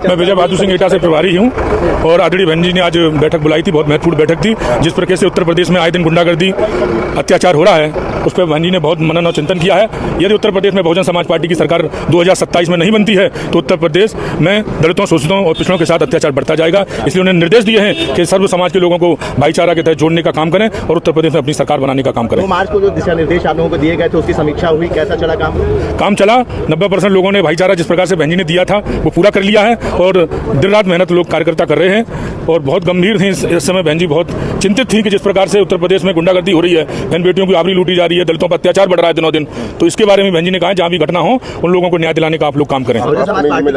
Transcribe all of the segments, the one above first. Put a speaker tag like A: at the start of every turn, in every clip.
A: मैं विजय बहादुर सिंह एटा से प्रभारी हूँ और आदरणीय बहन जी ने आज बैठक बुलाई थी, बहुत महत्वपूर्ण बैठक थी। जिस प्रकार से उत्तर प्रदेश में आए दिन गुंडागर्दी अत्याचार हो रहा है, उस पर बहन जी ने बहुत मनन और चिंतन किया है। यदि उत्तर प्रदेश में बहुजन समाज पार्टी की सरकार 2027 में नहीं बनती है तो उत्तर प्रदेश में दलितों, शोषितों और पिछड़ों के साथ अत्याचार बढ़ता जाएगा। इसलिए उन्होंने निर्देश दिए हैं कि सर्व समाज के लोगों को भाईचारा के तहत जोड़ने का काम करें और उत्तर प्रदेश में अपनी सरकार बनाने का काम करें।
B: 2 मार्च को जो दिशा निर्देश आप लोगों को दिए गए थे, उसकी समीक्षा हुई, कैसा चला काम
A: चला। 90% लोगों ने भाईचारा जिस प्रकार से बहन जी ने दिया था वो पूरा कर लिया है और दिन रात मेहनत लोग कार्यकर्ता कर रहे हैं और बहुत गंभीर थी इस समय। बहन जी बहुत चिंतित थी कि जिस प्रकार से उत्तर प्रदेश में गुंडागर्दी हो रही है, बहन बेटियों की आबरू लूटी जा रही है, दलितों पर अत्याचार बढ़ रहा है दिनों दिन। तो इसके बारे में बहन जी ने कहा जहां भी घटना हो उन लोगों को न्याय दिलाने का आप लोग काम करें।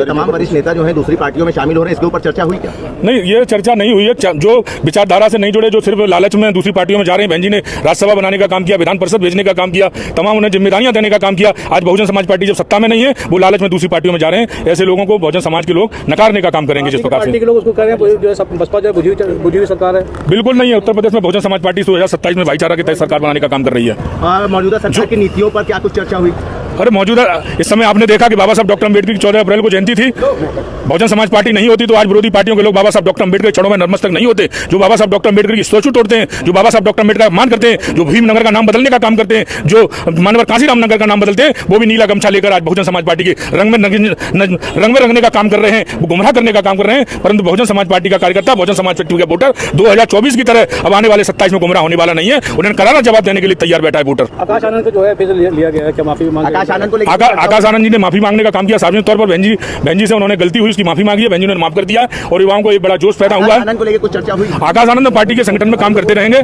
B: तमाम वरिष्ठ नेता जो है दूसरी पार्टियों में शामिल हो रहे हैं, इसके ऊपर चर्चा हुई क्या?
A: नहीं, ये चर्चा नहीं हुई है। जो विचारधारा से नहीं जुड़े, जो सिर्फ लालच में दूसरी पार्टियों में जा रहे हैं, बहन जी ने राज्यसभा बनाने का काम किया, विधान परिषद भेजने का काम किया, तमाम उन्हें जिम्मेदारियां देने का काम किया। आज बहुजन समाज पार्टी जब सत्ता में नहीं है, वो लालच में दूसरी पार्टियों में जा रहे हैं। ऐसे लोगों को बहुजन समाज के लोग नकारने का काम करेंगे। जिस प्रकार से
C: लोग उसको कह रहे हैं जो है बसपा जो बुझी हुई सरकार है,
A: बिल्कुल नहीं है। उत्तर प्रदेश में बहुजन समाज पार्टी 2027 में भाईचारा के तहत सरकार बनाने का काम कर रही है।
B: मौजूदा सरकार की नीतियों पर क्या कुछ चर्चा हुई?
A: अरे मौजूदा इस समय आपने देखा कि बाबा साहब डॉक्टर अम्बेडकर की 14 अप्रैल को जयंती थी। बहुजन समाज पार्टी नहीं होती तो आज विरोधी पार्टियों के लोग बाबा साहब डॉक्टर अम्बेडकर के चरणों में नतमस्तक नहीं होते। जो बाबा साहब डॉक्टर अम्बेडकर की स्टैच्यू तोड़ते हैं, जो बाबा साहब डॉक्टर अम्बेडकर का अपमान करते हैं, जो भीमनगर का नाम बदलने का काम करते हैं, जो मानवर कांसीराम नगर का नाम बदलते हैं, वो भी नीला गमछा लेकर आज बहुजन समाज पार्टी के रंग में रंगने का काम कर रहे हैं, वो गुमराह करने का काम कर रहे हैं। परंतु बहुजन समाज पार्टी का कार्यकर्ता, बहुजन समाज पार्टी का वोटर 2024 की तरह अब आने वाले 27 में गुमराह होने वाला नहीं है। उन्हें करारा जवाब देने के लिए तैयार बैठा है वोटर।
C: आकाश आनंद को जो है फिर लिया गया है, क्या माफी मांगी?
A: आकाश आनंद जी ने माफी मांगने का काम किया सार्वजनिक तौर पर। बहन जी से उन्होंने गलती हुई, उसकी माफी मांगी है, बहन जी ने माफ कर दिया और युवाओं को एक बड़ा जोश पैदा हुआ है।
B: आनंद को लेकर कुछ चर्चा हुई?
A: आकाश आनंद पार्टी के संगठन में काम करते रहेंगे।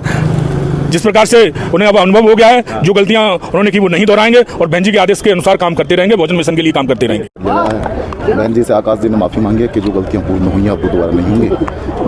A: जिस प्रकार से उन्हें अब अनुभव हो गया है, जो गलतियां उन्होंने की वो नहीं दोहराएंगे और बहन जी के आदेश के अनुसार काम करते रहेंगे, बहुजन मिशन के लिए काम करते रहेंगे।
D: बहन जी से आकाश जी ने माफ़ी मांगी है कि जो गलतियां पूर्ण हुई हैं अब वो दोबारा नहीं होंगी।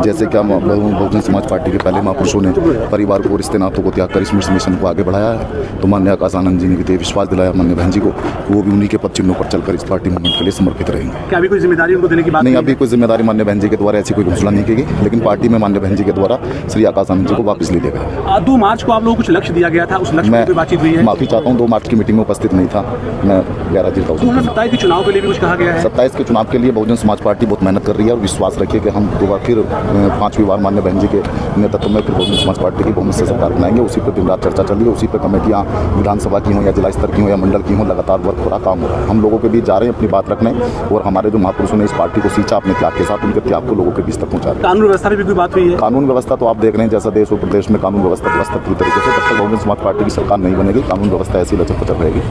D: जैसे कि बहुजन समाज पार्टी के पहले महापुरुषों ने परिवार को, रिश्ते नातों को त्याग कर इस मिशन को आगे बढ़ाया है, तो माननीय आकाश आनंद जी ने भी विश्वास दिलाया माननीय बहन जी को, वो भी उन्हीं के पद चिन्हों पर चलकर इस पार्टी मूवमेंट के लिए समर्पित रहेंगे।
C: क्या अभी कोई जिम्मेदारी उनको देने की बात
D: नहीं? अभी कोई जिम्मेदारी माननीय बहन जी के द्वारा ऐसी कोई घोषणा नहीं की गई, लेकिन पार्टी में माननीय बहन जी के द्वारा श्री आकाश आनंद जी को वापस ले लिया गया।
C: 2 मार्च को आप लोगों को कुछ लक्ष्य दिया गया था, उस लक्ष्य में कोई बातचीत हुई है?
D: माफी चाहता हूँ, 2 मार्च की मीटिंग में उपस्थित नहीं था मैं।
C: 2027 के चुनाव के लिए भी कुछ कहा गया है?
D: 27 के चुनाव के लिए बहुजन समाज पार्टी बहुत मेहनत कर रही है और विश्वास रखिए कि हम दोबारा फिर 5वीं बार माननीय बहन जी के नेतृत्व में फिर बहुजन समाज पार्टी की बहुमत से सरकार बनाएंगे। उसी पर दिन रात चर्चा चल रही है, उसी पर कमेटियां विधानसभा की हों या जिला स्तर की हों या मंडल की हों, लगातार वर्क हो रहा, काम हो रहा है। हम लोगों के बीच जा रहे हैं अपनी बात रखने और हमारे जो महापुरुषों ने इस पार्टी को सींचा अपने त्याग के साथ, उनके त्याग को लोगों के बीच तक पहुंचा रहे हैं।
C: कानून व्यवस्था में भी कोई बात हुई है?
D: कानून व्यवस्था तो आप देख रहे हैं जैसा देश और प्रदेश में कानून व्यवस्था पूरी तरीके से, जब तक बहुजन समाज पार्टी की सरकार नहीं बनेगी कानून व्यवस्था ऐसी लचक पचक रहेगी।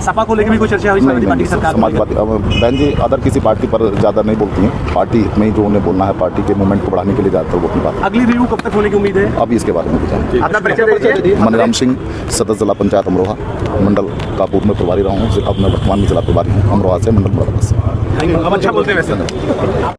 C: सपा को लेकर भी कोई चर्चा हुई?
D: समाजवादी बहन जी अदर किसी पार्टी पर ज़्यादा नहीं बोलती हैं, पार्टी में ही जो उन्हें बोलना है, पार्टी के मूवमेंट को बढ़ाने के लिए ज़्यादातर वो अपनी बात।
C: अगली रिव्यू कब तक होने की उम्मीद है?
D: अभी इसके बारे में मनराम सिंह, सदस्य जिला पंचायत अमरोहा, मंडल का पूर्व में प्रभारी रहा हूँ। अब मैं वर्तमान में जिला प्रभारी हूँ अमरोहा से, मंडल बड़ा।
C: अच्छा बोलते हैं वैसे।